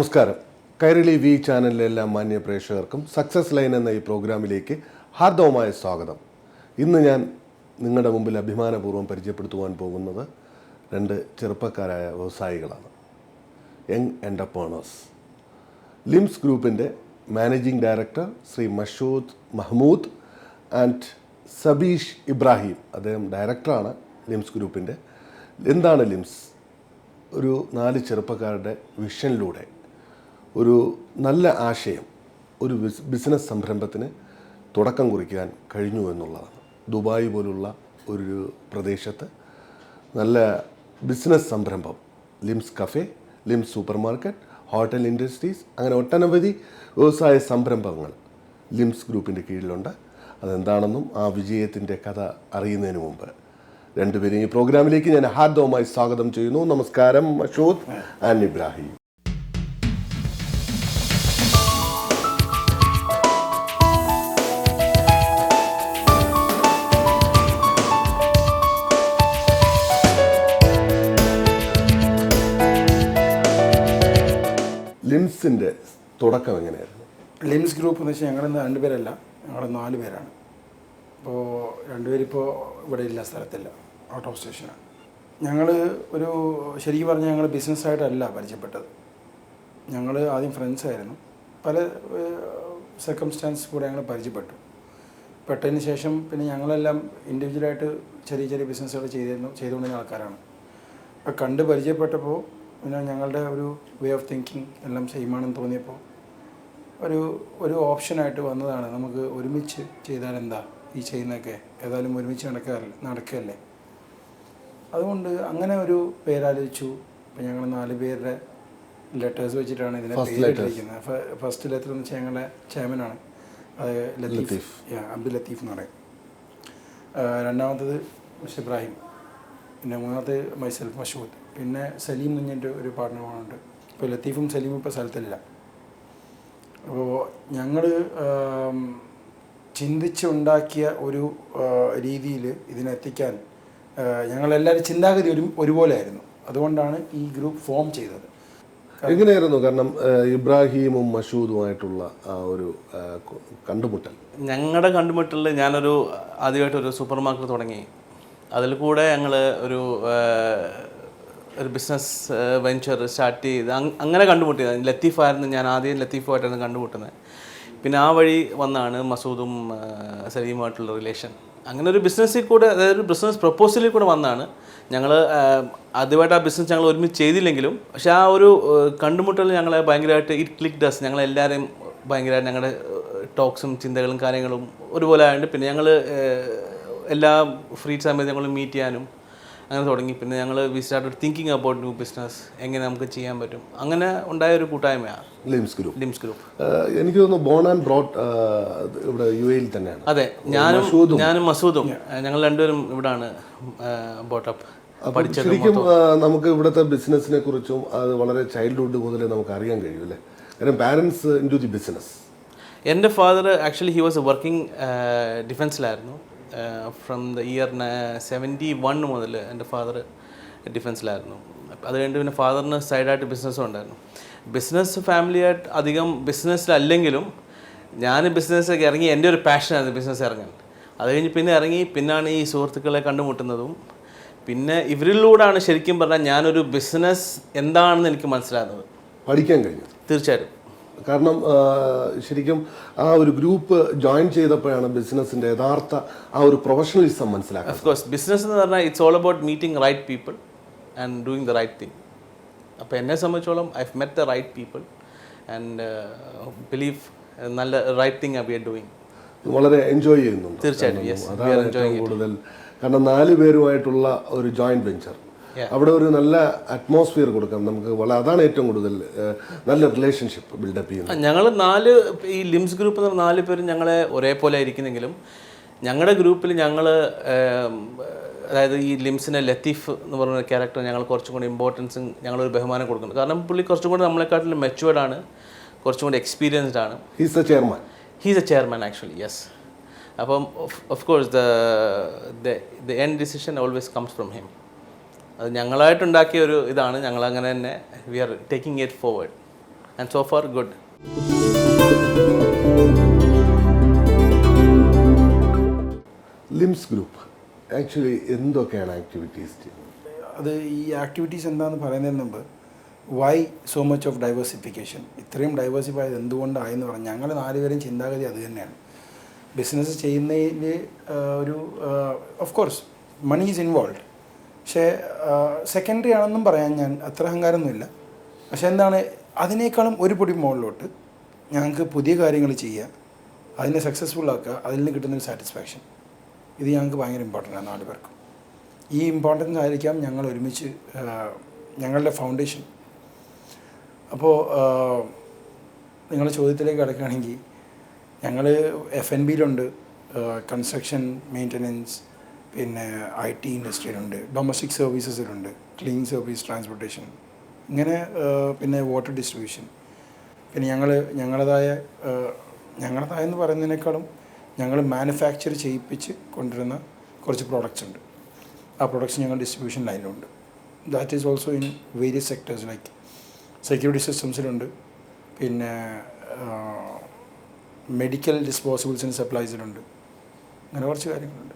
നമസ്കാരം. കൈരളി വി ചാനലിലെ എല്ലാ മാന്യ പ്രേക്ഷകർക്കും സക്സസ് ലൈൻ എന്ന ഈ പ്രോഗ്രാമിലേക്ക് ഹാർദവമായ സ്വാഗതം. ഇന്ന് ഞാൻ നിങ്ങളുടെ മുമ്പിൽ അഭിമാനപൂർവ്വം പരിചയപ്പെടുത്തുവാൻ പോകുന്നത് രണ്ട് ചെറുപ്പക്കാരായ വ്യവസായികളാണ്, യങ് എൻ്റർപ്രണേഴ്സ്. ലിംസ് ഗ്രൂപ്പിൻ്റെ managing director Shri Mashood Mahmood and Sabeesh Ibrahim, അദ്ദേഹം ഡയറക്ടറാണ് ലിംസ് ഗ്രൂപ്പിൻ്റെ. എന്താണ് ലിംസ്? ഒരു 4 ചെറുപ്പക്കാരുടെ വിഷനിലൂടെ ഒരു നല്ല ആശയം, ഒരു ബിസിനസ് സംരംഭത്തിന് തുടക്കം കുറിക്കാൻ കഴിഞ്ഞു എന്നുള്ളതാണ്. ദുബായ് പോലുള്ള ഒരു പ്രദേശത്ത് നല്ല ബിസിനസ് സംരംഭം, limbs cafe, limbs super market, hotel industries, അങ്ങനെ ഒട്ടനവധി വ്യവസായ സംരംഭങ്ങൾ ലിംസ് ഗ്രൂപ്പിൻ്റെ കീഴിലുണ്ട്. അതെന്താണെന്നും ആ വിജയത്തിൻ്റെ കഥ അറിയുന്നതിന് മുമ്പ് രണ്ടുപേരും ഈ പ്രോഗ്രാമിലേക്ക് ഞാൻ ഹാർദവമായി സ്വാഗതം ചെയ്യുന്നു. നമസ്കാരം മഷൂദ് ആൻഡ് ഇബ്രാഹിം. ലിംസിൻ്റെ തുടക്കം എങ്ങനെയായിരുന്നു? ലിംസ് ഗ്രൂപ്പ് എന്ന് വെച്ചാൽ ഞങ്ങൾ 2 പേരല്ല, ഞങ്ങൾ 4 പേരാണ്. അപ്പോൾ 2 പേരിപ്പോൾ ഇവിടെ ഇല്ല, സ്ഥലത്തില്ല, ഔട്ട് ഓഫ് സ്റ്റേഷനാണ്. ഞങ്ങൾ ശരിക്കും പറഞ്ഞാൽ ഞങ്ങൾ ബിസിനസ്സായിട്ടല്ല പരിചയപ്പെട്ടത്. ഞങ്ങൾ ആദ്യം ഫ്രണ്ട്സായിരുന്നു. പല സർക്കംസ്റ്റാൻസ് കൂടെ ഞങ്ങൾ പരിചയപ്പെട്ടു. പെട്ടതിന് ശേഷം പിന്നെ ഞങ്ങളെല്ലാം ഇൻഡിവിജ്വലായിട്ട് ചെറിയ ബിസിനസ്സുകൾ ചെയ്തുകൊണ്ടിരുന്ന ആൾക്കാരാണ്. അപ്പോൾ കണ്ട് പരിചയപ്പെട്ടപ്പോൾ പിന്നെ ഞങ്ങളുടെ ഒരു വേ ഓഫ് തിങ്കിങ് എല്ലാം സെയിമാണെന്ന് തോന്നിയപ്പോൾ ഒരു ഓപ്ഷനായിട്ട് വന്നതാണ്, നമുക്ക് ഒരുമിച്ച് ചെയ്താൽ എന്താ, ഈ ചെയ്യുന്നതൊക്കെ ഏതായാലും ഒരുമിച്ച് നടക്കുകയല്ലേ. അതുകൊണ്ട് അങ്ങനെ ഒരു പേരാലോചിച്ചു. അപ്പോൾ ഞങ്ങൾ 4 പേരുടെ ലെറ്റേഴ്സ് വെച്ചിട്ടാണ് ഇതിനെ പേരിട്ടിരിക്കുന്നത്. ഫസ്റ്റ് ലെറ്റർ എന്ന് വെച്ചാൽ ഞങ്ങളുടെ ചെയർമാനാണ്, അത് ലത്തീഫ്, അബ്ദുൽ ലത്തീഫ് എന്ന് പറയും. രണ്ടാമത്തത് മിസ്റ്റർ ഇബ്രാഹിം, പിന്നെ മൂന്നാമത്തെ മൈസെൽഫ് മഷൂദ്, പിന്നെ സലീം എന്ന് പറഞ്ഞിട്ട് ഒരു പാർട്ട്ണറുണ്ട്. ഇപ്പോൾ ലത്തീഫും സലീമും ഇപ്പോൾ സ്ഥലത്തില്ല. അപ്പോൾ ഞങ്ങൾ ചിന്തിച്ചുണ്ടാക്കിയ ഒരു രീതിയിൽ ഇതിനെത്തിക്കാൻ ഞങ്ങളെല്ലാവരും ചിന്താഗതി ഒരുപോലെ ആയിരുന്നു. അതുകൊണ്ടാണ് ഈ ഗ്രൂപ്പ് ഫോം ചെയ്തത്. എങ്ങനെയായിരുന്നു? കാരണം ഇബ്രാഹിമും മഷൂദുമായിട്ടുള്ള ആ ഒരു കണ്ടുമുട്ടൽ. ഞങ്ങളുടെ കണ്ടുമുട്ടലിൽ ഞാനൊരു ആദ്യമായിട്ടൊരു സൂപ്പർ മാർക്കറ്റ് തുടങ്ങി. അതിൽ കൂടെ ഞങ്ങൾ ഒരു ബിസിനസ് വെഞ്ചർ സ്റ്റാർട്ട് ചെയ്ത് അങ്ങനെ കണ്ടുമുട്ടിയത്. ലത്തീഫായിരുന്നു, ഞാൻ ആദ്യം ലത്തീഫുമായിട്ടാണ് കണ്ടുമുട്ടുന്നത്. പിന്നെ ആ വഴി വന്നാണ് മസൂദും സലീമുമായിട്ടുള്ള റിലേഷൻ. അങ്ങനെ ഒരു ബിസിനസ്സിൽ കൂടെ, അതായത് ഒരു ബിസിനസ് പ്രപ്പോസലിൽ കൂടെ വന്നാണ് ഞങ്ങൾ ആദ്യമായിട്ട് ആ ബിസിനസ് ഞങ്ങൾ ഒരുമിച്ച് ചെയ്തില്ലെങ്കിലും, പക്ഷേ ആ ഒരു കണ്ടുമുട്ടൽ ഞങ്ങളെ ഭയങ്കരമായിട്ട് ഇറ്റ് ക്ലിക്ക് ഡസ്. ഞങ്ങളെല്ലാവരെയും ഭയങ്കരമായിട്ട് ഞങ്ങളുടെ ടോക്സും ചിന്തകളും കാര്യങ്ങളും ഒരുപോലെ ആയതുകൊണ്ട് പിന്നെ ഞങ്ങൾ എല്ലാ ഫ്രീ സമയത്ത് ഞങ്ങൾ മീറ്റ് ചെയ്യാനും അങ്ങനെ തുടങ്ങി. പിന്നെ ഞങ്ങൾ we started thinking about new business, എങ്ങനെ നമുക്ക് ചെയ്യാൻ പറ്റും. അങ്ങനെ ഉണ്ടായ ഒരു കൂട്ടായ്മയാണ് ലിംസ് ഗ്രൂപ്പ്. എനിക്ക് തോന്നുന്നു ബോൺ ആൻഡ് ബ്രോട്ട് ഇവിടെ UAE തന്നെയാണ്. അതെ, ഞാനും മസൂദും ഞങ്ങൾ രണ്ടുപേരും ഇവിടാണ് ബോട്ടപ്പ് പഠിച്ചത്. ശരിക്കും നമുക്ക് ഇവിടുത്തെ ബിസിനസ്സിനെ കുറിച്ചും അത് വളരെ ചൈൽഡ്ഹുഡ് മുതലേ നമുക്ക് അറിയാൻ കഴിയും അല്ലേ? കാരണം parents into the business. എൻ്റെ father actually he was working ഡിഫൻസിലായിരുന്നു. ഫ്രം ദ ഇയർ 71 മുതൽ എൻ്റെ ഫാദർ ഡിഫൻസിലായിരുന്നു. അത് കഴിഞ്ഞിട്ട് പിന്നെ ഫാദറിന് സൈഡായിട്ട് ബിസിനസ്സും ഉണ്ടായിരുന്നു. ബിസിനസ് ഫാമിലിയായിട്ട് അധികം ബിസിനസ്സിലല്ലെങ്കിലും ഞാൻ ബിസിനസ്സൊക്കെ ഇറങ്ങി, എൻ്റെ ഒരു പാഷനായിരുന്നു ബിസിനസ് ഇറങ്ങാൻ. അത് കഴിഞ്ഞ് പിന്നെ ഇറങ്ങി, പിന്നാണ് ഈ സുഹൃത്തുക്കളെ കണ്ടുമുട്ടുന്നതും. പിന്നെ ഇവരിലൂടെയാണ് ശരിക്കും പറഞ്ഞാൽ ഞാനൊരു ബിസിനസ് എന്താണെന്ന് എനിക്ക് മനസ്സിലാകുന്നത്, പഠിക്കാൻ കഴിഞ്ഞു. തീർച്ചയായിട്ടും. കാരണം ശരിക്കും ആ ഒരു ഗ്രൂപ്പ് ജോയിൻ ചെയ്തപ്പോഴാണ് ബിസിനസ്സിൻ്റെ യഥാർത്ഥ ആ ഒരു പ്രൊഫഷണലിസം മനസ്സിലാക്കുക. ഓഫ് കോഴ്സ് ബിസിനസ് എന്ന് പറഞ്ഞാൽ it's all about meeting right people and doing the right thing. അപ്പോൾ എന്നെ സംബന്ധിച്ചോളം I have met the right people and believe നല്ല right thing we are doing. വളരെ എൻജോയ് ചെയ്യുന്നുണ്ട്. തീർച്ചയായിട്ടും അതാണ് ഏറ്റവും കൂടുതൽ. കാരണം 4 പേരുമായിട്ടുള്ള ഒരു ജോയിൻറ്റ് വെഞ്ചർ, അവിടെ ഒരു നല്ല അറ്റ്മോസ്ഫിയർ കൊടുക്കാം നമുക്ക്. അതാണ് ഏറ്റവും കൂടുതൽ നല്ല റിലേഷൻഷിപ്പ് ബിൽഡപ്പ് ചെയ്യുന്നത്. ഞങ്ങൾ ഈ ലിംസ് ഗ്രൂപ്പ് എന്ന് പറഞ്ഞ 4 പേരും ഞങ്ങളെ ഒരേപോലെ ആയിരിക്കുന്നെങ്കിലും ഞങ്ങളുടെ ഗ്രൂപ്പിൽ ഞങ്ങൾ അതായത് ഈ ലിംസിനെ ലത്തീഫ് എന്ന് പറയുന്ന ക്യാരക്ടർ ഞങ്ങൾ കുറച്ചും കൂടി ഇമ്പോർട്ടൻസും ഞങ്ങളൊരു ബഹുമാനം കൊടുക്കുന്നുണ്ട്. കാരണം പുള്ളി കുറച്ചും കൂടി നമ്മളെക്കാട്ടിലും മെച്ചുവേർഡാണ്, കുറച്ചും കൂടി എക്സ്പീരിയൻസ്ഡ് ആണ്. He's a chairman actually, yes. അപ്പം of course the end decision always comes from him. അത് ഞങ്ങളായിട്ടുണ്ടാക്കിയ ഒരു ഇതാണ്. ഞങ്ങളങ്ങനെ തന്നെ we are taking it forward. And so far good. Lims group actually എന്തൊക്കെയാണ് ആക്ടിവിറ്റീസ് ചെയ്യുന്നത്? അത് ഈ ആക്ടിവിറ്റീസ് എന്താണെന്ന് പറയുന്നതിന് മുമ്പ് why so much of diversification, ഇത്രയും ഡൈവേഴ്സിഫൈ ആയത് എന്തുകൊണ്ടായെന്ന് പറഞ്ഞാൽ ഞങ്ങൾ 4 പേരും ചിന്താഗതി അത് തന്നെയാണ്. ബിസിനസ് ചെയ്യുന്നതിൽ ഒരു of course money is involve, പക്ഷേ സെക്കൻഡറി ആണെന്നും പറയാൻ ഞാൻ അത്ര അഹങ്കാരമൊന്നുമില്ല. പക്ഷേ എന്താണ്, അതിനേക്കാളും ഒരു പൊടി മുകളിലോട്ട് ഞങ്ങൾക്ക് പുതിയ കാര്യങ്ങൾ ചെയ്യുക, അതിനെ സക്സസ്ഫുൾ ആക്കുക, അതിൽ നിന്ന് കിട്ടുന്നൊരു സാറ്റിസ്ഫാക്ഷൻ, ഇത് ഞങ്ങൾക്ക് ഭയങ്കര ഇമ്പോർട്ടൻ്റ് ആണ് 4 പേർക്കും. ഈ ഇമ്പോർട്ടൻസ് ആയിരിക്കാം ഞങ്ങൾ ഒരുമിച്ച് ഞങ്ങളുടെ ഫൗണ്ടേഷൻ. അപ്പോൾ നിങ്ങളുടെ ചോദ്യത്തിലേക്ക് കിടക്കുകയാണെങ്കിൽ ഞങ്ങൾ F&Bയിലുണ്ട്, കൺസ്ട്രക്ഷൻ മെയിൻ്റനൻസ്, പിന്നെ IT ഇൻഡസ്ട്രിയിലുണ്ട്, ഡൊമസ്റ്റിക് സർവീസസിലുണ്ട്, ക്ലീൻ സർവീസ്, ട്രാൻസ്പോർട്ടേഷൻ, ഇങ്ങനെ പിന്നെ വാട്ടർ ഡിസ്ട്രിബ്യൂഷൻ. പിന്നെ ഞങ്ങളുടേതായെന്ന് പറയുന്നതിനേക്കാളും ഞങ്ങൾ മാനുഫാക്ചർ ചെയ്യിപ്പിച്ച് കൊണ്ടുവരുന്ന കുറച്ച് പ്രോഡക്റ്റ്സ് ഉണ്ട്. ആ പ്രോഡക്റ്റ്സ് ഞങ്ങൾ ഡിസ്ട്രിബ്യൂഷൻ ലൈനിലുണ്ട്. That is also in various sectors like security സിസ്റ്റംസിലുണ്ട്, പിന്നെ മെഡിക്കൽ ഡിസ്പോസിബിൾസിന് സപ്ലൈസിലുണ്ട്, അങ്ങനെ കുറച്ച് കാര്യങ്ങളുണ്ട്.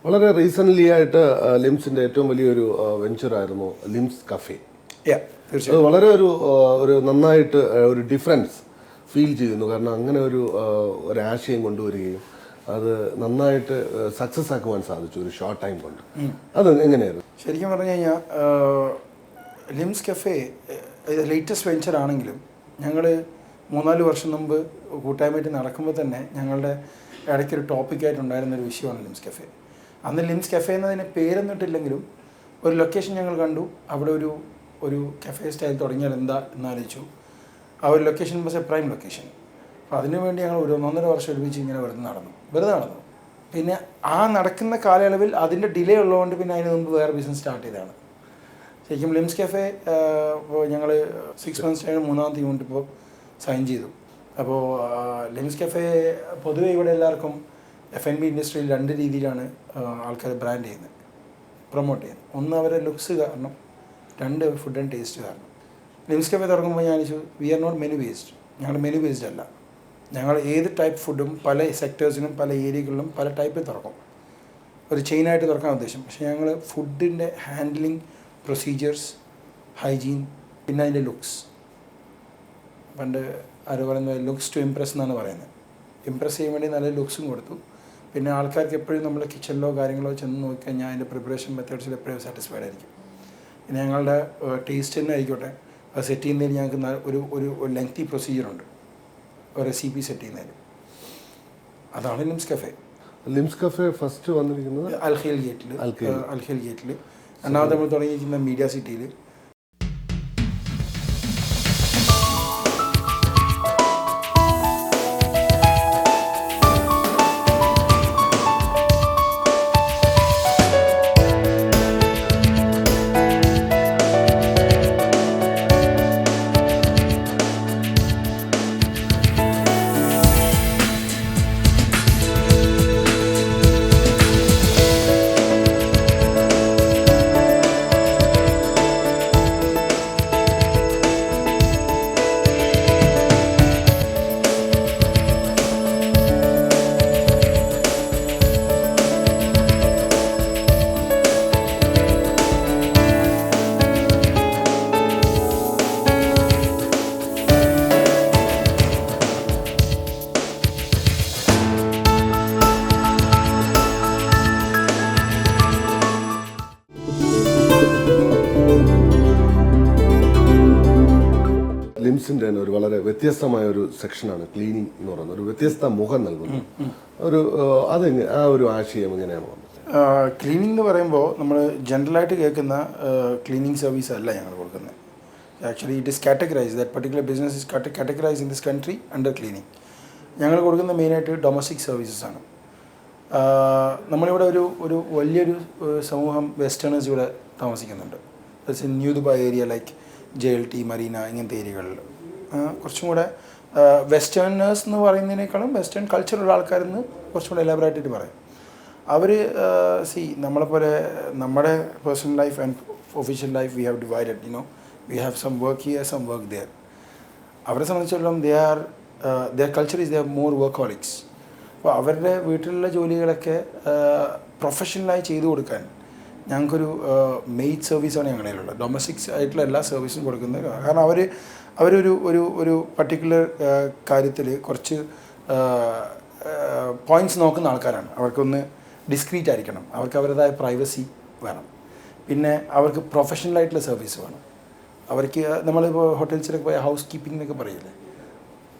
വളരെ റീസെൻ്റ്ലി ആയിട്ട് ലിംസിൻ്റെ ഏറ്റവും വലിയൊരു വെഞ്ചറായിരുന്നു ലിംസ് കഫേ. അത് വളരെ ഒരു നന്നായിട്ട് ഒരു ഡിഫറൻസ് ഫീൽ ചെയ്യുന്നു. കാരണം അങ്ങനെ ഒരു ആശയം കൊണ്ടുവരികയും അത് നന്നായിട്ട് സക്സസ് ആക്കുവാൻ സാധിച്ചു ഒരു ഷോർട്ട് ടൈം കൊണ്ട്. അത് എങ്ങനെയായിരുന്നു? ശരിക്കും പറഞ്ഞു കഴിഞ്ഞാൽ ലിംസ് കഫേ ലേറ്റസ്റ്റ് വെഞ്ചർ ആണെങ്കിലും ഞങ്ങൾ 3-4 വർഷം മുമ്പ് കൂട്ടായ്മയായിട്ട് നടക്കുമ്പോൾ തന്നെ ഞങ്ങളുടെ ഇടയ്ക്കൊരു ടോപ്പിക്കായിട്ടുണ്ടായിരുന്നൊരു വിഷയമാണ് ലിംസ് കഫേ. അന്ന് ലിംസ് കഫേ എന്നതിന് പേരൊന്നും ഇട്ടില്ലെങ്കിലും ഒരു ലൊക്കേഷൻ ഞങ്ങൾ കണ്ടു, അവിടെ ഒരു കഫേ സ്റ്റൈൽ തുടങ്ങിയാൽ എന്താ എന്നാലോചിച്ചു. ആ ഒരു location was A prime location. അപ്പോൾ അതിനുവേണ്ടി ഞങ്ങൾ 1-1.5 വർഷം ഒരുമിച്ച് ഇങ്ങനെ വെറുതെ നടന്നു. പിന്നെ ആ നടക്കുന്ന കാലയളവിൽ അതിൻ്റെ ഡിലേ ഉള്ളതുകൊണ്ട് പിന്നെ അതിന് മുമ്പ് വേറെ ബിസിനസ് സ്റ്റാർട്ട് ചെയ്തതാണ്. ശരിക്കും ലിംസ് കഫേ ഇപ്പോൾ ഞങ്ങൾ 6 months കഴിഞ്ഞ് 3ാമത്തെ യൂണിറ്റ് ഇപ്പോൾ സൈൻ ചെയ്തു. അപ്പോൾ ലിംസ് കഫേ പൊതുവെ ഇവിടെ എല്ലാവർക്കും F&B ഇൻഡസ്ട്രിയിൽ 2 രീതിയിലാണ് ആൾക്കാർ ബ്രാൻഡ് ചെയ്യുന്നത്, പ്രൊമോട്ട് ചെയ്യുന്നത്. ഒന്ന് അവരുടെ ലുക്സ് കാരണം, 2 ഫുഡ് ആൻഡ് ടേസ്റ്റ് കാരണം. ലിംസ് കഫേ തുറക്കുമ്പോൾ ഞാൻ ചോദിച്ചു, we are not menu based. ഞങ്ങൾ മെനു ബേസ്ഡ് അല്ല. ഞങ്ങൾ ഏത് ടൈപ്പ് ഫുഡും പല സെക്ടേഴ്സിനും പല ഏരിയകളിലും പല ടൈപ്പിൽ തുറക്കും. ഒരു ചെയിനായിട്ട് തുറക്കാൻ ഉദ്ദേശം. പക്ഷേ ഞങ്ങൾ ഫുഡിൻ്റെ ഹാൻഡ്ലിങ് പ്രൊസീജിയേഴ്സ്, ഹൈജീൻ, പിന്നെ അതിൻ്റെ ലുക്സ്. പണ്ട് ആര് പറയുന്നത് ലുക്സ് ടു ഇംപ്രസ് എന്നാണ് പറയുന്നത്. ഇംപ്രസ് ചെയ്യാൻ വേണ്ടി നല്ല ലുക്സും കൊടുത്തു. പിന്നെ ആൾക്കാർക്ക് എപ്പോഴും നമ്മൾ കിച്ചണിലോ കാര്യങ്ങളോ ചെന്ന് നോക്കിക്കഴിഞ്ഞാൽ അതിൻ്റെ പ്രിപ്പറേഷൻ മെത്തേഡ്സിൽ എപ്പോഴും സാറ്റിസ്ഫൈഡ് ആയിരിക്കും. പിന്നെ ഞങ്ങളുടെ ടേസ്റ്റ് തന്നെ ആയിക്കോട്ടെ, അത് സെറ്റ് ചെയ്യുന്നതിൽ ഞങ്ങൾക്ക് ഒരു ലെങ്തി പ്രൊസീജിയറുണ്ട്, ഒരു റെസിപ്പി സെറ്റ് ചെയ്യുന്നതിൽ. അതാണ് limbs cafe. Limbs cafe first വന്നിരിക്കുന്നത് അൽഖേൽ ഗേറ്റിൽ. രണ്ടാമത് നമ്മൾ തുടങ്ങിയിരിക്കുന്ന മീഡിയ സിറ്റിയിൽ. ലിംസിൻ്റെ തന്നെ ഒരു വളരെ വ്യത്യസ്തമായ ഒരു സെക്ഷനാണ് ക്ലീനിങ് എന്ന് പറയുന്നത്. ഒരു വ്യത്യസ്ത മുഖം നൽകുന്നു. അതെങ്ങനെ ആ ഒരു ആശയം എങ്ങനെയാണ് വന്നത്? ക്ലീനിങ് എന്ന് പറയുമ്പോൾ നമ്മൾ ജനറലായിട്ട് കേൾക്കുന്ന ക്ലീനിങ് സർവീസ് അല്ല ഞങ്ങൾ കൊടുക്കുന്നത്. Actually it is categorise, that particular business is categorise in this country under cleaning. ഞങ്ങൾ കൊടുക്കുന്ന മെയിനായിട്ട് ഡൊമസ്റ്റിക് സർവീസസ് ആണ്. നമ്മളിവിടെ ഒരു വലിയൊരു സമൂഹം വെസ്റ്റേണേഴ്സ് ഇവിടെ താമസിക്കുന്നുണ്ട്. That's in new Dubai area like JLT, Marina, ഇങ്ങനത്തെ ഏരിയകളിൽ കുറച്ചും കൂടെ വെസ്റ്റേണേഴ്സ് എന്ന് പറയുന്നതിനേക്കാളും വെസ്റ്റേൺ കൾച്ചറുള്ള ആൾക്കാരെന്ന് കുറച്ചും കൂടെ എലാബറേറ്റായിട്ട് പറയും. അവർ നമ്മളെപ്പോലെ നമ്മുടെ personal life and official life we have divided, we have some work here, some work there. അവരെ സംബന്ധിച്ചിടത്തോളം their culture is they are more workaholics. അപ്പോൾ അവരുടെ വീട്ടിലുള്ള ജോലികളൊക്കെ പ്രൊഫഷണലായി ചെയ്തു കൊടുക്കാൻ ഞങ്ങൾക്കൊരു മെയ്ഡ് സർവീസാണ് ഞങ്ങളുള്ളത്. ഡൊമസ്റ്റിക്സ് ആയിട്ടുള്ള എല്ലാ സർവീസും കൊടുക്കുന്നത്. കാരണം അവരൊരു പർട്ടിക്കുലർ കാര്യത്തിൽ കുറച്ച് പോയിൻറ്റ്സ് നോക്കുന്ന ആൾക്കാരാണ്. അവർക്കൊന്ന് ഡിസ്ക്രീറ്റ് ആയിരിക്കണം, അവർക്ക് അവരുടേതായ പ്രൈവസി വേണം, പിന്നെ അവർക്ക് പ്രൊഫഷണലായിട്ടുള്ള സർവീസ് വേണം. അവർക്ക് നമ്മളിപ്പോൾ ഹോട്ടൽസിലൊക്കെ പോയ ഹൗസ് കീപ്പിംഗ് എന്നൊക്കെ പറയില്ലേ,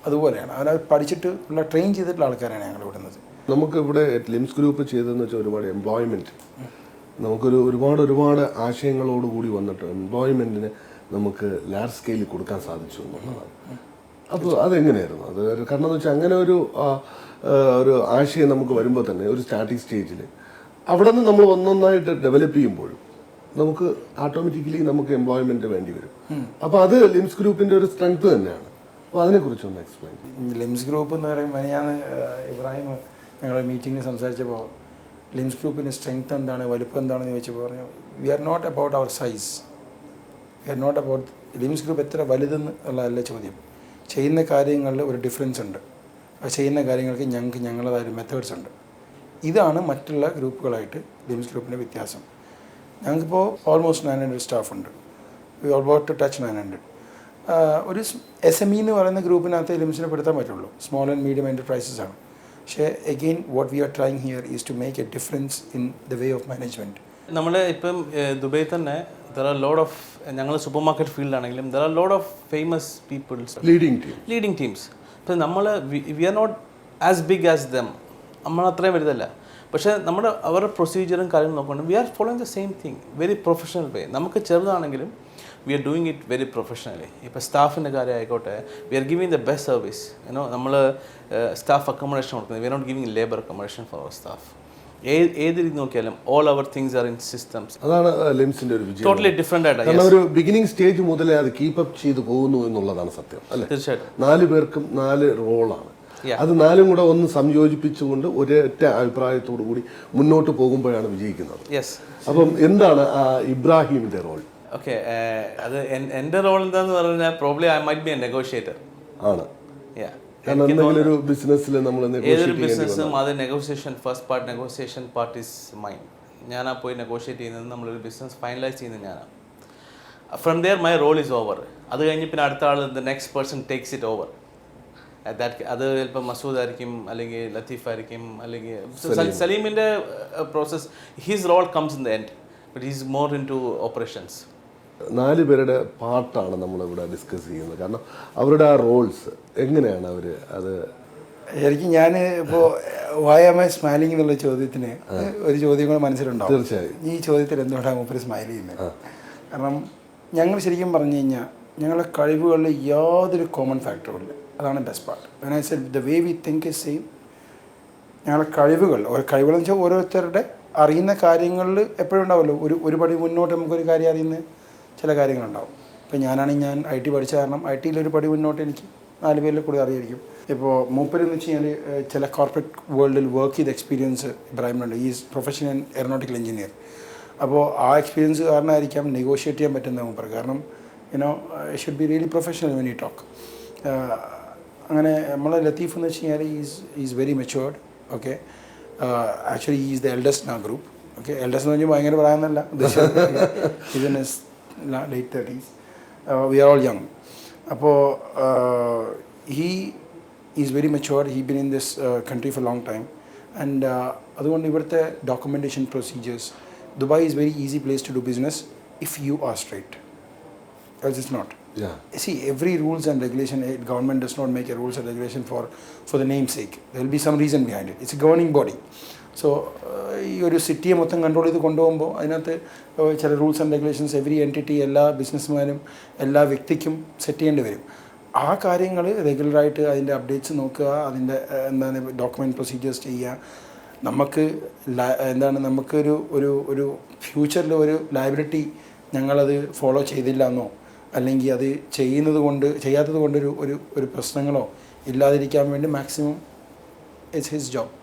അതുപോലെയാണ്. അവരത് പഠിച്ചിട്ട് ഉള്ള ട്രെയിൻ ചെയ്തിട്ടുള്ള ആൾക്കാരാണ് ഞങ്ങൾ വിടുന്നത്. നമുക്ക് ഇവിടെ ലിംസ് ഗ്രൂപ്പ് ചെയ്തതെന്ന് വെച്ചാൽ ഒരുപാട് എംപ്ലോയ്മെൻറ്റ്, നമുക്കൊരു ഒരുപാട് ആശയങ്ങളോടുകൂടി വന്നിട്ട് എംപ്ലോയ്മെൻറ്റിന് നമുക്ക് ലാർജ് സ്കെയിലിൽ കൊടുക്കാൻ സാധിച്ചു എന്നുള്ളതാണ്. അപ്പോൾ അതെങ്ങനെയായിരുന്നു അത്? കാരണം എന്ന് വെച്ചാൽ അങ്ങനെ ഒരു ആശയം നമുക്ക് വരുമ്പോൾ തന്നെ ഒരു സ്റ്റാർട്ടിങ് സ്റ്റേജിൽ അവിടെ നിന്ന് നമ്മൾ ഒന്നൊന്നായിട്ട് ഡെവലപ്പ് ചെയ്യുമ്പോഴും നമുക്ക് ഓട്ടോമാറ്റിക്കലി നമുക്ക് എംപ്ലോയ്മെൻറ്റ് വേണ്ടി വരും. അപ്പോൾ അത് ലിംസ് ഗ്രൂപ്പിൻ്റെ ഒരു സ്ട്രെങ്ത് തന്നെയാണ്. അപ്പോൾ അതിനെക്കുറിച്ചൊന്ന് എക്സ്പ്ലെയിൻ ചെയ്യും. ലിംസ് ഗ്രൂപ്പ് എന്ന് പറയുമ്പോൾ ഞാൻ ഇബ്രാഹിം ഞങ്ങളുടെ മീറ്റിങ്ങിൽ സംസാരിച്ചപ്പോൾ ലിംസ് ഗ്രൂപ്പിൻ്റെ സ്ട്രെങ്ത് എന്താണ്, വലുപ്പം എന്താണെന്ന് ചോദിച്ചപ്പോൾ പറഞ്ഞു, we are not about our size, we are not about Lims group എത്ര വലുതെന്ന് ഉള്ളതല്ല ചോദ്യം. ചെയ്യുന്ന കാര്യങ്ങളിൽ ഒരു ഡിഫറൻസ് ഉണ്ട്. ചെയ്യുന്ന കാര്യങ്ങൾക്ക് ഞങ്ങളുടേതായ മെത്തേഡ്സ് ഉണ്ട്. ഇതാണ് മറ്റുള്ള ഗ്രൂപ്പുകളായിട്ട് ലിംസ് ഗ്രൂപ്പിൻ്റെ വ്യത്യാസം. ഞങ്ങൾക്കിപ്പോൾ ഓൾമോസ്റ്റ് 900 സ്റ്റാഫ് ഉണ്ട്. We all work to touch 900. ഒരു SME എന്ന് പറയുന്ന ഗ്രൂപ്പിനകത്ത് ലിംസിനെ പെടുത്താൻ പറ്റുള്ളൂ. സ്മോൾ ആൻഡ് മീഡിയം എൻ്റർപ്രൈസസ് ആണ്. പക്ഷേ again what we are trying here is to make a difference in the way of management. നമ്മൾ ഇപ്പം ദുബൈയിൽ തന്നെ ദർ ആർ ലോഡ് ഓഫ്, ഞങ്ങൾ സൂപ്പർ മാർക്കറ്റ് ഫീൽഡാണെങ്കിലും there are lot of famous peoples, leading teams. അപ്പം നമ്മൾ we are not as big as them, നമ്മൾ അത്രയും വലുതല്ല. പക്ഷേ അവരുടെ പ്രൊസീജിയറും കാര്യങ്ങളും നോക്കുന്നുണ്ട്. We are following the same thing, very professional way. നമുക്ക് ചെറുതാണെങ്കിലും we are doing it very professionally. ഇപ്പോൾ സ്റ്റാഫിൻ്റെ കാര്യം ആയിക്കോട്ടെ, we are giving the best service. നമ്മൾ സ്റ്റാഫ് അക്കോമഡേഷൻ കൊടുക്കുന്നത്, we are not giving labour accommodation for our staff. ഏത് രീതി നോക്കിയാലും all our things are in systems. അതാണ് ലിംസിൻ്റെ ഒരു വിജയം. ടോട്ടലി ഡിഫറെൻ്റ് ആയിട്ട് കാരണം ഒരു ബിഗിനിങ് സ്റ്റേജ് മുതലേ അത് കീപ്പപ്പ് ചെയ്ത് പോകുന്നു എന്നുള്ളതാണ് സത്യം, അല്ലേ? തീർച്ചയായിട്ടും 4 പേർക്കും 4 റോളാണ്. അത് 4ഉം കൂടെ ഒന്ന് സംയോജിപ്പിച്ചുകൊണ്ട് ഒരൊറ്റ അഭിപ്രായത്തോടു കൂടി മുന്നോട്ട് പോകുമ്പോഴാണ് വിജയിക്കുന്നത്. യെസ്. അപ്പം എന്താണ് ഇബ്രാഹിമിൻ്റെ റോൾ? ഓക്കെ, അത് എൻ്റെ റോൾ എന്താന്ന് പറഞ്ഞാൽ probably I might be a negotiator ആണ്. കാരണം എന്തെങ്കിലും ഒരു ബിസിനസ്സിൽ നമ്മൾ ഏതൊരു ബിസിനസ്സും അത് negotiation, first part negotiation part is mine. ഞാനാ പോയി നെഗോഷിയേറ്റ് ചെയ്യുന്നത്, നമ്മളൊരു ബിസിനസ് ഫൈനലൈസ് ചെയ്യുന്നത് ഞാനാണ്. From there my role is over. അത് കഴിഞ്ഞ് പിന്നെ അടുത്ത ആൾ the next person takes it over. അത് ചിലപ്പോൾ മസൂദ് ആയിരിക്കും, അല്ലെങ്കിൽ ലത്തീഫ് ആയിരിക്കും, അല്ലെങ്കിൽ സലീമിൻ്റെ process. His role comes in the end, but he's more into operations. 4 പേരുടെ പാർട്ടാണ് നമ്മളിവിടെ ഡിസ്കസ് ചെയ്യുന്നത്. കാരണം അവരുടെ ആ റോൾസ് എങ്ങനെയാണ് അവർ അത് ശരിക്കും ഞാൻ ഇപ്പോൾ വൈ ആം ഐ സ്മൈലിംഗ് എന്നുള്ള ചോദ്യത്തിന് ഒരു ചോദ്യം കൂടെ മനസ്സിലുണ്ടാവും. തീർച്ചയായും ഈ ചോദ്യത്തിൽ എന്തുകൊണ്ടാണ് മൂപ്പര് സ്മൈൽ ചെയ്യുന്നത്? കാരണം ഞങ്ങൾ ശരിക്കും പറഞ്ഞു കഴിഞ്ഞാൽ ഞങ്ങളുടെ കഴിവുകളിൽ യാതൊരു കോമൺ ഫാക്ടറും ഇല്ല. അതാണ് best part. When I said the way we think is same. ഞങ്ങളുടെ കഴിവുകളെന്ന് വെച്ചാൽ ഓരോരുത്തരുടെ അറിയുന്ന കാര്യങ്ങളിൽ എപ്പോഴും ഉണ്ടാവുമല്ലോ. ഒരു പടി മുന്നോട്ട് നമുക്കൊരു കാര്യം അറിയുന്ന ചില കാര്യങ്ങളുണ്ടാവും. ഇപ്പോൾ ഞാനാണെങ്കിൽ ഞാൻ IT പഠിച്ച കാരണം IT ഒരു പടി മുന്നോട്ട് എനിക്ക് 4 പേരിൽ കൂടി അറിയായിരിക്കും. ഇപ്പോൾ മൂപ്പരെന്ന് വെച്ച് കഴിഞ്ഞാൽ ചില കോർപ്പറേറ്റ് വേൾഡിൽ വർക്ക് ചെയ്ത എക്സ്പീരിയൻസ് ഇബ്രാഹിമിനുണ്ട്. Is professional aeronautical engineer. അപ്പോൾ ആ എക്സ്പീരിയൻസ് കാരണമായിരിക്കാം നെഗോഷിയേറ്റ് ചെയ്യാൻ പറ്റുന്ന മൂപ്പർ. കാരണം should be really professional when you talk. അങ്ങനെ നമ്മളെ ലത്തീഫ് എന്ന് വെച്ച് കഴിഞ്ഞാൽ is very matured. Okay, actually is the eldest in ആ ഗ്രൂപ്പ്. ഓക്കെ, എൽഡസ്റ്റ് എന്ന് പറഞ്ഞാൽ ഭയങ്കര പറയാമെന്നല്ല ഉദ്ദേശിച്ചത്. ഇതിന് late 30s. We are all young. അപ്പോൾ he is very mature. He been in this country for a long time. And അതുകൊണ്ട് ഇവിടുത്തെ documentation procedures, Dubai is very easy place to do business if you are straight. Else it's not. Yeah. See, every rules and regulation, government does not make a rules and regulation for the namesake. There will be some reason behind it. It's a governing body. So ഈ ഒരു സിറ്റിയെ മൊത്തം control ചെയ്ത് കൊണ്ടുപോകുമ്പോൾ അതിനകത്ത് ചില rules and regulations every entity എല്ലാ ബിസിനസ്മാനും എല്ലാ വ്യക്തിക്കും സെറ്റ് ചെയ്യേണ്ടി വരും. ആ കാര്യങ്ങൾ റെഗുലറായിട്ട് അതിൻ്റെ അപ്ഡേറ്റ്സ് നോക്കുക, അതിൻ്റെ എന്താണ് ഡോക്യുമെൻറ്റ് പ്രൊസീജിയേഴ്സ് ചെയ്യുക. നമുക്ക് നമുക്കൊരു ഒരു ഒരു ഫ്യൂച്ചറിൽ ഒരു ലയബിലിറ്റി ഞങ്ങളത് ഫോളോ ചെയ്തില്ല എന്നോ അല്ലെങ്കിൽ അത് ചെയ്യാത്തത് കൊണ്ടൊരു ഒരു പ്രശ്നങ്ങളോ ഇല്ലാതിരിക്കാൻ വേണ്ടി maximum it's his job.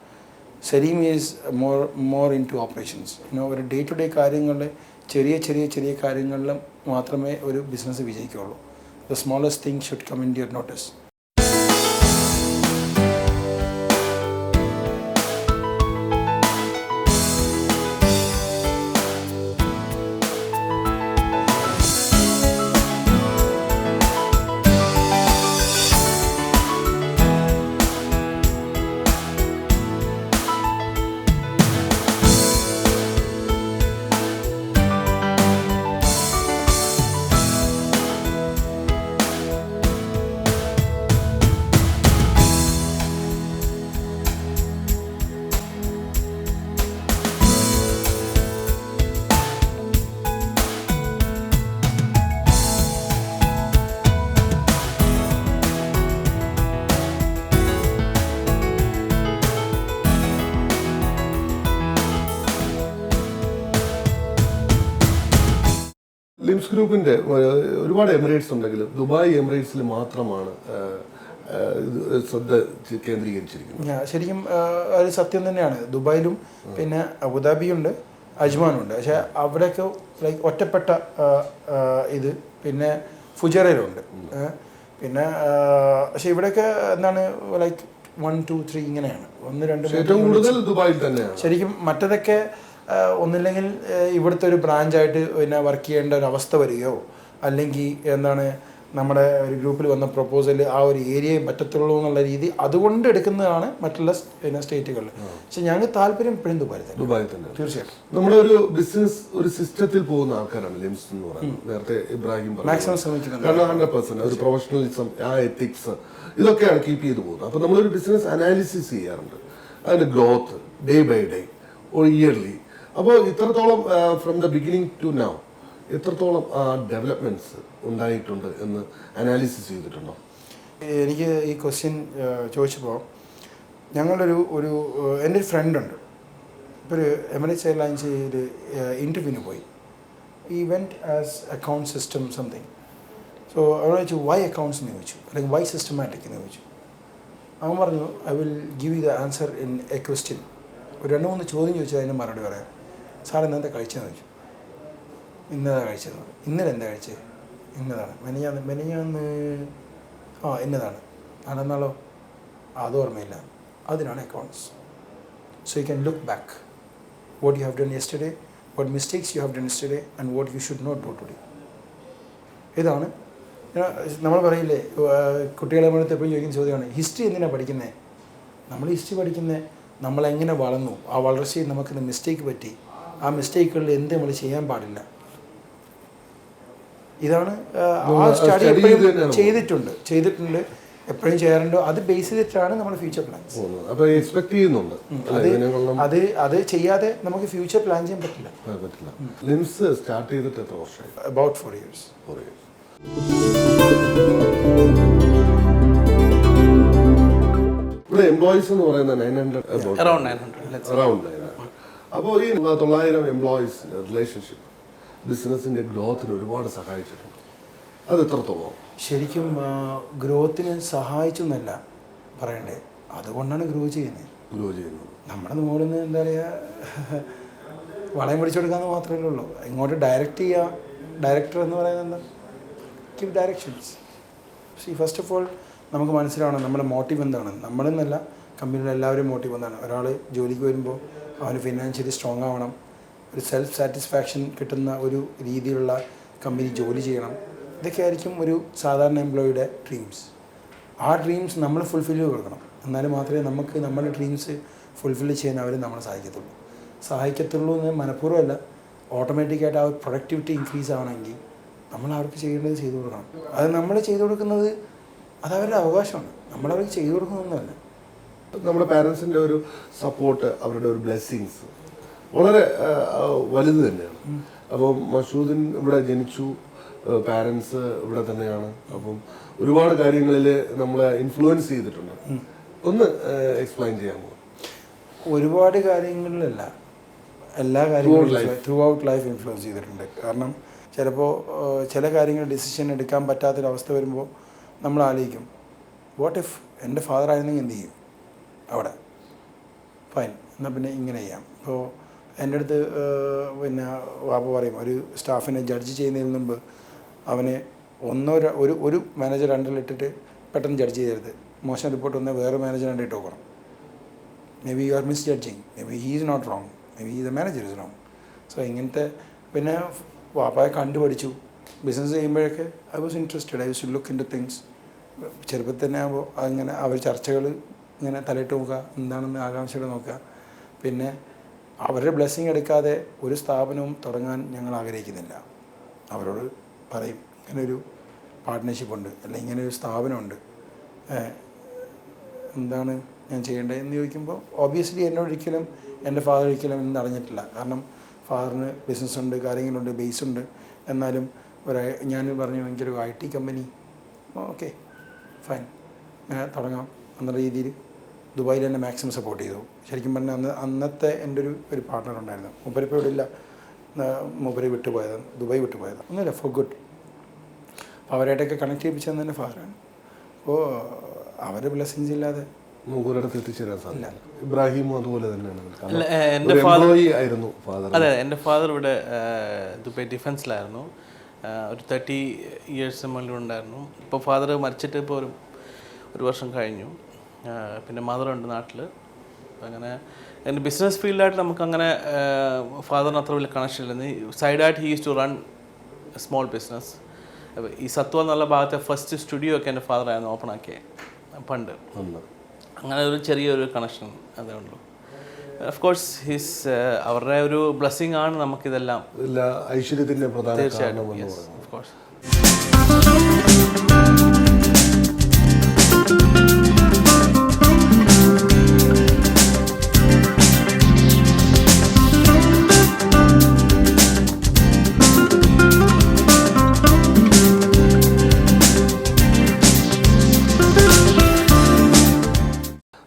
Saleem is more into operations. ഒരു ഡേ ടു ഡേ കാര്യങ്ങളിൽ ചെറിയ കാര്യങ്ങളിൽ മാത്രമേ ഒരു ബിസിനസ് വിജയിക്കുകയുള്ളൂ. The smallest thing should come in your notice. Lims ഗ്രൂപ്പിൻ്റെ ഒരുപാട് എമിറേറ്റ്സ് ഉണ്ടെങ്കിലും ദുബായ് എമിറേറ്റ്സിൽ മാത്രമാണ് ശ്രദ്ധ കേന്ദ്രീകരിച്ചിരിക്കുന്നത്. ശരിക്കും ഒരു സത്യം തന്നെയാണ്. ദുബായിലും പിന്നെ അബുദാബിയുണ്ട്, അജ്മാനുണ്ട്. പക്ഷേ അവിടെയൊക്കെ ലൈക്ക് ഒറ്റപ്പെട്ട ഇത് പിന്നെ ഫുജറയിലുണ്ട്. പിന്നെ പക്ഷേ ഇവിടെയൊക്കെ എന്താണ് ലൈക്ക് 1, 2, 3 ഇങ്ങനെയാണ്. 1, 2 ഏറ്റവും കൂടുതൽ ദുബായിൽ തന്നെയാണ്. ശരിക്കും മറ്റതൊക്കെ ഒന്നില്ലെങ്കിൽ ഇവിടുത്തെ ഒരു ബ്രാഞ്ചായിട്ട് പിന്നെ വർക്ക് ചെയ്യേണ്ട ഒരു അവസ്ഥ വരികയോ അല്ലെങ്കിൽ എന്താണ് നമ്മുടെ ഒരു ഗ്രൂപ്പിൽ വന്ന പ്രപ്പോസൽ ആ ഒരു ഏരിയയെ പറ്റത്തുള്ളൂ എന്നുള്ള രീതി അതുകൊണ്ട് എടുക്കുന്നതാണ് മറ്റുള്ള പിന്നെ സ്റ്റേറ്റുകളിൽ. പക്ഷെ ഞങ്ങൾക്ക് താല്പര്യം ഇപ്പോഴും ദുബായിൽ തന്നെ. തീർച്ചയായിട്ടും നമ്മുടെ ഒരു ബിസിനസ് ഒരു സിസ്റ്റത്തിൽ പോകുന്ന ആൾക്കാരാണ് ലിംസ് എന്ന് പറയുന്നത്. നേരത്തെ ഇബ്രാഹിം മാക്സിമം ശ്രമിക്കുന്നത്. 100% ഒരു പ്രൊഫഷണലിസം, ആ എത്തിക്സ് ഇതൊക്കെയാണ് കീപ്പ് ചെയ്ത് പോകുന്നത്. അപ്പോൾ നമ്മളൊരു ബിസിനസ് അനാലിസിസ് ചെയ്യാറുണ്ട്, അതിൻ്റെ growth day by day or yearly. അപ്പോൾ ഇത്രത്തോളം from the beginning to now എത്രത്തോളം ഡെവലപ്മെൻറ്റ്സ് ഉണ്ടായിട്ടുണ്ട് എന്ന് അനാലിസിസ് ചെയ്തിട്ടുണ്ടോ? എനിക്ക് ഈ ക്വസ്റ്റ്യൻ ചോദിച്ചപ്പോൾ ഒരു എൻ്റെ ഒരു ഫ്രണ്ടുണ്ട്. ഇപ്പോൾ ഒരു എമിറേറ്റ്സ് എയർലൈൻസിൽ ഇൻ്റർവ്യൂവിന് പോയി. He went as account system something. So അവൻ ചോദിച്ചു വൈ അക്കൗണ്ട്സ് എന്ന് ചോദിച്ചു, അല്ലെങ്കിൽ വൈ സിസ്റ്റമാറ്റിക് എന്ന് ചോദിച്ചു. അവൻ പറഞ്ഞു I will give you the answer in A question. ഒരു 2-3 ചോദ്യം ചോദിച്ചാൽ അതിന് മറുപടി പറയാം. സാർ ഇന്നെന്താ കഴിച്ചതെന്ന് ചോദിച്ചു. ഇന്നതാ കഴിച്ചത്. ഇന്നലെ എന്താ കഴിച്ചത്? ഇന്നതാണ്. മെനഞ്ഞാന്ന് ഇന്നതാണ്. നടന്നാലോ അത് ഓർമ്മയില്ല. അതിനാണ് accounts. So you can look back what you have done yesterday, what mistakes you have done yesterday and what you should not do today. ഇതാണ് നമ്മൾ പറയില്ലേ, കുട്ടികളെ നമ്മളടുത്ത് എപ്പോഴും ചോദിക്കുന്ന ചോദ്യമാണ് ഹിസ്റ്ററി എന്തിനാണ് പഠിക്കുന്നത്. നമ്മൾ ഹിസ്റ്ററി പഠിക്കുന്നത് നമ്മളെങ്ങനെ വളർന്നു, ആ വളർച്ചയിൽ നമുക്കിന്ന് മിസ്റ്റേക്ക് പറ്റി, ആ മിസ്റ്റേക്കുകളിൽ എന്ത് നമ്മൾ ചെയ്യാൻ പാടില്ല. ഇതാണ് ആ സ്റ്റഡി എപ്പോഴും ചെയ്തിട്ടുണ്ട് എപ്പോഴും ചെയ്യാറുണ്ടോ അത് ബേസ് ചെയ്തിട്ടാണ് നമ്മൾ ഫ്യൂച്ചർ പ്ലാൻസ്. അത് ചെയ്യാതെ നമുക്ക് ഫ്യൂച്ചർ പ്ലാൻ ചെയ്യാൻ പറ്റില്ല. ലിംസ് സ്റ്റാർട്ട് ചെയ്തിട്ട് എത്ര വർഷമായി? About 4 years. ഇവിടെ എംപ്ലോയീസ് എന്ന് പറയുന്നത് 900. അപ്പോൾ ഈ 900 എംപ്ലോയീസ് റിലേഷൻഷിപ്പ് ബിസിനസിന്റെ ഗ്രോത്തിന് ഒരുപാട് സഹായിച്ചിട്ടുണ്ട്. അത് എത്രത്തോളം? ശരിക്കും ഗ്രോത്തിന് സഹായിച്ചെന്നല്ല പറയണ്ടേ, അതുകൊണ്ടാണ് ഗ്രോ ചെയ്യുന്നത്. നമ്മുടെ മുകളിൽ നിന്ന് എന്താ പറയുക, വളയം പിടിച്ചു കൊടുക്കാമെന്ന് മാത്രമേ ഉള്ളൂ. ഇങ്ങോട്ട് ഡയറക്ടർ എന്ന് പറയുന്നത് എന്താ, give directions. First of all നമുക്ക് മനസ്സിലാവണം നമ്മുടെ മോട്ടീവ് എന്താണ്. നമ്മളെന്നല്ല, കമ്പനിയിലെ എല്ലാവരും മോട്ടീവ് എന്താണ്. ഒരാൾ ജോലിക്ക് വരുമ്പോൾ അവന് ഫിനാൻഷ്യലി സ്ട്രോങ് ആവണം, ഒരു സെൽഫ് സാറ്റിസ്ഫാക്ഷൻ കിട്ടുന്ന ഒരു രീതിയിലുള്ള കമ്പനി ജോലി ചെയ്യണം. ഇതൊക്കെ ആയിരിക്കും ഒരു സാധാരണ എംപ്ലോയിയുടെ ഡ്രീംസ്. ആ ഡ്രീംസ് നമ്മൾ ഫുൾഫിൽ ചെയ്ത് കൊടുക്കണം. എന്നാലും മാത്രമേ നമുക്ക് നമ്മുടെ ഡ്രീംസ് ഫുൾഫിൽ ചെയ്യാൻ അവർ നമ്മളെ സഹായിക്കത്തുള്ളൂ എന്ന് മനഃപൂർവ്വമല്ല. ഓട്ടോമാറ്റിക്കായിട്ട് ആ പ്രൊഡക്ടിവിറ്റി ഇൻക്രീസ് ആവണമെങ്കിൽ നമ്മൾ അവർക്ക് ചെയ്യേണ്ടത് ചെയ്തു കൊടുക്കണം. അത് നമ്മൾ ചെയ്തു കൊടുക്കുന്നത് അത് അവരുടെ അവകാശമാണ്. നമ്മളവർക്ക് ചെയ്തു കൊടുക്കുന്നൊന്നുമല്ല. നമ്മുടെ പാരൻസിൻ്റെ ഒരു സപ്പോർട്ട്, അവരുടെ ഒരു ബ്ലെസ്സിങ്സ് വളരെ വലുത് തന്നെയാണ്. അപ്പം മഷൂദിൻ ഇവിടെ ജനിച്ചു, പാരൻസ് ഇവിടെ തന്നെയാണ്. അപ്പം ഒരുപാട് കാര്യങ്ങളിൽ നമ്മളെ ഇൻഫ്ലുവൻസ് ചെയ്തിട്ടുണ്ട്. ഒന്ന് എക്സ്പ്ലെയിൻ ചെയ്യാമോ? ഒരുപാട് കാര്യങ്ങളിലല്ല, എല്ലാ കാര്യങ്ങളും ത്രൂ ഔട്ട് ലൈഫ് ഇൻഫ്ലുവൻസ് ചെയ്തിട്ടുണ്ട്. കാരണം ചിലപ്പോൾ ചില കാര്യങ്ങൾ ഡിസിഷൻ എടുക്കാൻ പറ്റാത്തൊരവസ്ഥ വരുമ്പോൾ നമ്മൾ ആലോചിക്കും, വാട്ട് ഇഫ് എൻ്റെ ഫാദർ ആയിരുന്നെങ്കിൽ എന്ത് ചെയ്യും അവിടെ? ഫൈൻ, എന്നാൽ പിന്നെ ഇങ്ങനെ ചെയ്യാം. ഇപ്പോൾ എൻ്റെ അടുത്ത് പിന്നെ വാപ്പ പറയും, ഒരു സ്റ്റാഫിനെ ജഡ്ജ് ചെയ്യുന്നതിന് മുമ്പ് അവനെ ഒരു മാനേജർ അണ്ടറിലിട്ടിട്ട് പെട്ടെന്ന് ജഡ്ജ് ചെയ്യരുത്. മോശം റിപ്പോർട്ട് വന്നാൽ വേറെ മാനേജർ അണ്ടർ ഇട്ട് നോക്കണം. Maybe you are misjudging, maybe he is not wrong, maybe the manager is wrong. So ഇങ്ങനത്തെ പിന്നെ വാപ്പായെ കണ്ടുപഠിച്ചു. ബിസിനസ് ചെയ്യുമ്പോഴൊക്കെ I was interested, I was to look into things. ചെറുപ്പത്തിൽ തന്നെ ആകുമ്പോൾ അങ്ങനെ അവർ ചർച്ചകൾ ഇങ്ങനെ തലയിട്ട് നോക്കുക, എന്താണെന്ന് ആകാംക്ഷയോടെ നോക്കുക. പിന്നെ അവരുടെ ബ്ലെസ്സിങ് എടുക്കാതെ ഒരു സ്ഥാപനവും തുടങ്ങാൻ ഞങ്ങൾ ആഗ്രഹിക്കുന്നില്ല. അവരോട് പറയും, ഇങ്ങനൊരു പാർട്ട്ണർഷിപ്പുണ്ട്, അല്ലെങ്കിൽ ഇങ്ങനൊരു സ്ഥാപനമുണ്ട്, എന്താണ് ഞാൻ ചെയ്യേണ്ടതെന്ന് ചോദിക്കുമ്പോൾ ഓബിയസ്ലി എന്നോടൊരിക്കലും എൻ്റെ ഫാദർ ഒരിക്കലും ഇന്ന് അറിഞ്ഞിട്ടില്ല. കാരണം ഫാദറിന് ബിസിനസ്സുണ്ട്, കാര്യങ്ങളുണ്ട്, ബേസുണ്ട്. എന്നാലും ഞാൻ പറഞ്ഞു, എനിക്കൊരു IT കമ്പനി, ഓക്കെ ഫൈൻ, ഞാൻ തുടങ്ങാം എന്ന രീതിയിൽ ദുബായിൽ എന്നെ മാക്സിമം സപ്പോർട്ട് ചെയ്തു. ശരിക്കും പറഞ്ഞാൽ അന്നത്തെ എൻ്റെ ഒരു പാർട്ട്ണർ ഉണ്ടായിരുന്നു. മൂപ്പരിപ്പോൾ ഇവിടെ ഇല്ല, മൂപ്പര് വിട്ടുപോയത്, ദുബായ് വിട്ടുപോയത്, ഒന്നുമില്ല, ഫോർ ഗുഡ്. അപ്പോൾ അവരായിട്ടൊക്കെ കണക്ട് ചെയ്യിപ്പിച്ചത് തന്നെ ഫാദറാണ്. അപ്പോൾ അവരുടെ ബ്ലെസ്സിങ്സ് ഇല്ലാതെ നമുക്കൊരിടത്ത് എത്തിച്ചേരാൻ സാധിക്കില്ല. ഇബ്രാഹിമും അതുപോലെ തന്നെയാണ്. എൻ്റെ ഫാദർ ആയിരുന്നു ഫാദർ. അതെ, എൻ്റെ ഫാദർ ഇവിടെ ദുബായ് ഡിഫൻസിലായിരുന്നു. ഒരു 30 years മുകളിലുണ്ടായിരുന്നു. ഇപ്പോൾ ഫാദർ മരിച്ചിട്ട് ഇപ്പോൾ ഒരു വർഷം കഴിഞ്ഞു. പിന്നെ മദറുണ്ട് നാട്ടിൽ. അങ്ങനെ എൻ്റെ ബിസിനസ് ഫീൽഡായിട്ട് നമുക്കങ്ങനെ ഫാദറിന് അത്ര വലിയ കണക്ഷൻ ഇല്ലെന്ന്. സൈഡായിട്ട് he use to run small business. ഈ സത്വ എന്നുള്ള ഭാഗത്തെ ഫസ്റ്റ് സ്റ്റുഡിയോ ഒക്കെ എൻ്റെ ഫാദറായിരുന്നു ഓപ്പൺ ആക്കിയത് പണ്ട്. അങ്ങനെ ഒരു ചെറിയൊരു കണക്ഷൻ അതേ ഉള്ളൂ. ഓഫ് കോഴ്സ് അവരുടെ ഒരു ബ്ലെസ്സിങ് ആണ് നമുക്കിതെല്ലാം. ഐശ്വര്യത്തിൻ്റെ പ്രധാന തീർച്ചയായിട്ടും, ഓഫ് കോഴ്സ്.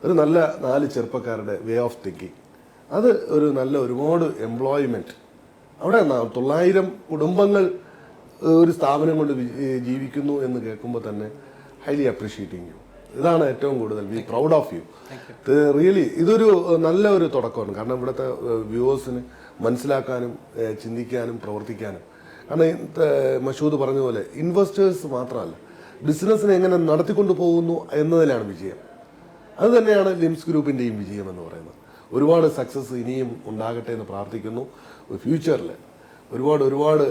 ഒരു നല്ല 4 ചെറുപ്പക്കാരുടെ വേ ഓഫ് തിങ്കിങ്, അത് ഒരു നല്ല ഒരുപാട് എംപ്ലോയ്മെൻറ്റ്. അവിടെ 900 കുടുംബങ്ങൾ ഒരു സ്ഥാപനം കൊണ്ട് ജീവിക്കുന്നു എന്ന് കേൾക്കുമ്പോൾ തന്നെ ഹൈലി അപ്രീഷിയേറ്റിംഗ് യു. ഇതാണ് ഏറ്റവും കൂടുതൽ we proud of you. Really ഇതൊരു നല്ല ഒരു തുടക്കമാണ്. കാരണം ഇവിടുത്തെ വ്യൂവേഴ്സിന് മനസ്സിലാക്കാനും ചിന്തിക്കാനും പ്രവർത്തിക്കാനും. കാരണം മഷൂദ് പറഞ്ഞ പോലെ ഇൻവെസ്റ്റേഴ്സ് മാത്രമല്ല, ബിസിനസ്സിനെ എങ്ങനെ നടത്തിക്കൊണ്ടു പോകുന്നു എന്നതിലാണ് വിജയം. അത് തന്നെയാണ് ലിംസ് ഗ്രൂപ്പിൻ്റെയും വിജയം എന്ന് പറയുന്നത്. ഒരുപാട് സക്സസ് ഇനിയും ഉണ്ടാകട്ടെ എന്ന് പ്രാർത്ഥിക്കുന്നു. ഫ്യൂച്ചറിൽ ഒരുപാട്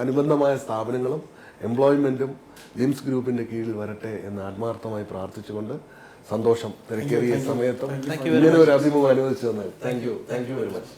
അനുബന്ധമായ സ്ഥാപനങ്ങളും എംപ്ലോയ്മെൻറ്റും ലിംസ് ഗ്രൂപ്പിൻ്റെ കീഴിൽ വരട്ടെ എന്ന് ആത്മാർത്ഥമായി പ്രാർത്ഥിച്ചുകൊണ്ട് സന്തോഷം. തിരക്കേറിയ സമയത്തും ഇങ്ങനെ ഒരു അഭിമുഖം അനുവദിച്ചു തന്നാൽ താങ്ക് യു വെരി മച്ച്.